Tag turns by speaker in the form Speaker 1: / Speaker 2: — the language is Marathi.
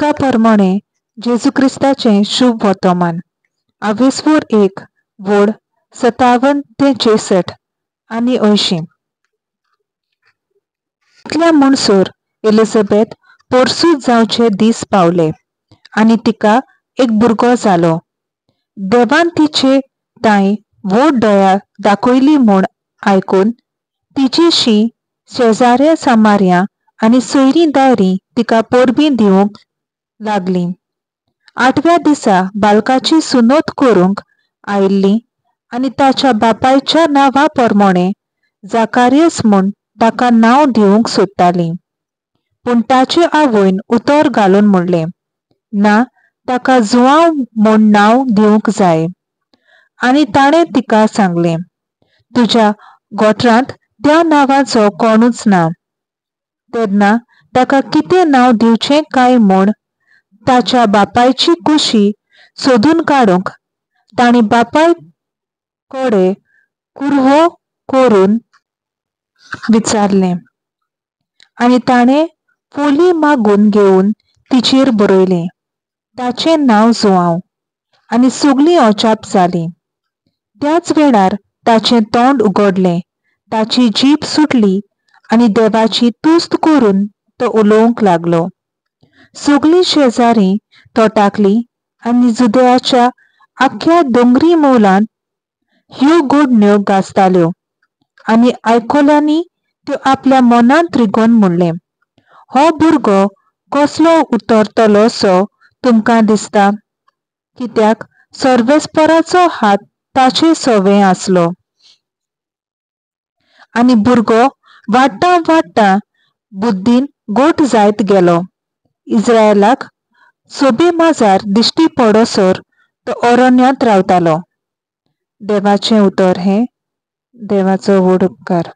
Speaker 1: उदका प्रमाणे जेजू क्रिस्ताचे शुभ वर्तमान 21 वोड 57 ते 66 आणि 80. इतल्या म्हणसर एलिझाबेथ पोरसूत जावचे दीस पावले आणि तिका एक भुरगो जालो. देवान तिचे ताई व्हड दया दाखयली म्हूण आयकून तिचेशी शेजाऱ्या सामार्या आनी सोयरी दायरी तिका पोरबी दिवंक लागली. 8व्या दिसा बालकाची सुनोत करूंक आयिल्ली आनी ताच्या बापायच्या नांवा प्रमाणे जाकारियस म्हूण ताका नांव दिवंक सोदताली. पूण ताचे आवयन उतर घालून म्हणलें, ना, ताका जुआंव म्हूण नांव दिवंक जाय. आनी ताणें तिका सांगलें, तुज्या गोठरांत त्या नांवाचो कोणूच ना. तेन्ना ताका कितें नांव दिवचें काय म्हूण ताच्या बापायची कुशी सोदून काडूंक तांणी बापाय कोडे कुरवो करून विचारलें आनी ताणें फोली मागून घेवन तिचेर बरयलें, ताचें नांव जुआंव. आनी सगळीं अजाप जालीं. त्याच वेळार ताचें तोंड उगडलें, ताची जीब सुटली आनी देवाची तुस्त करून तो उलोवंक लागलो. सगळीं शेजारी तोटाकलीं आनी जुदेयाच्या आख्या दोंगरी मोलान ह्यो गोडण्यो गाजताल्यो आनी आयकल्यांनी त्यो आपल्या मनांत रिगोन म्हणलें, हो भुरगो कसलो उतरतलो सो तुमकां दिसता, कित्याक सर्वेस्पराचो हात ताचे सवें आसलो. आनी भुरगो वाडटा वाडटा बुद्धीन गोठ जायत गेलो. इस्रायलाक सोबे माजार दिश्टी पडोसर तो अरण्यांत रावतालो. देवाचें उतर हें. देवाचो व्हड उपकार.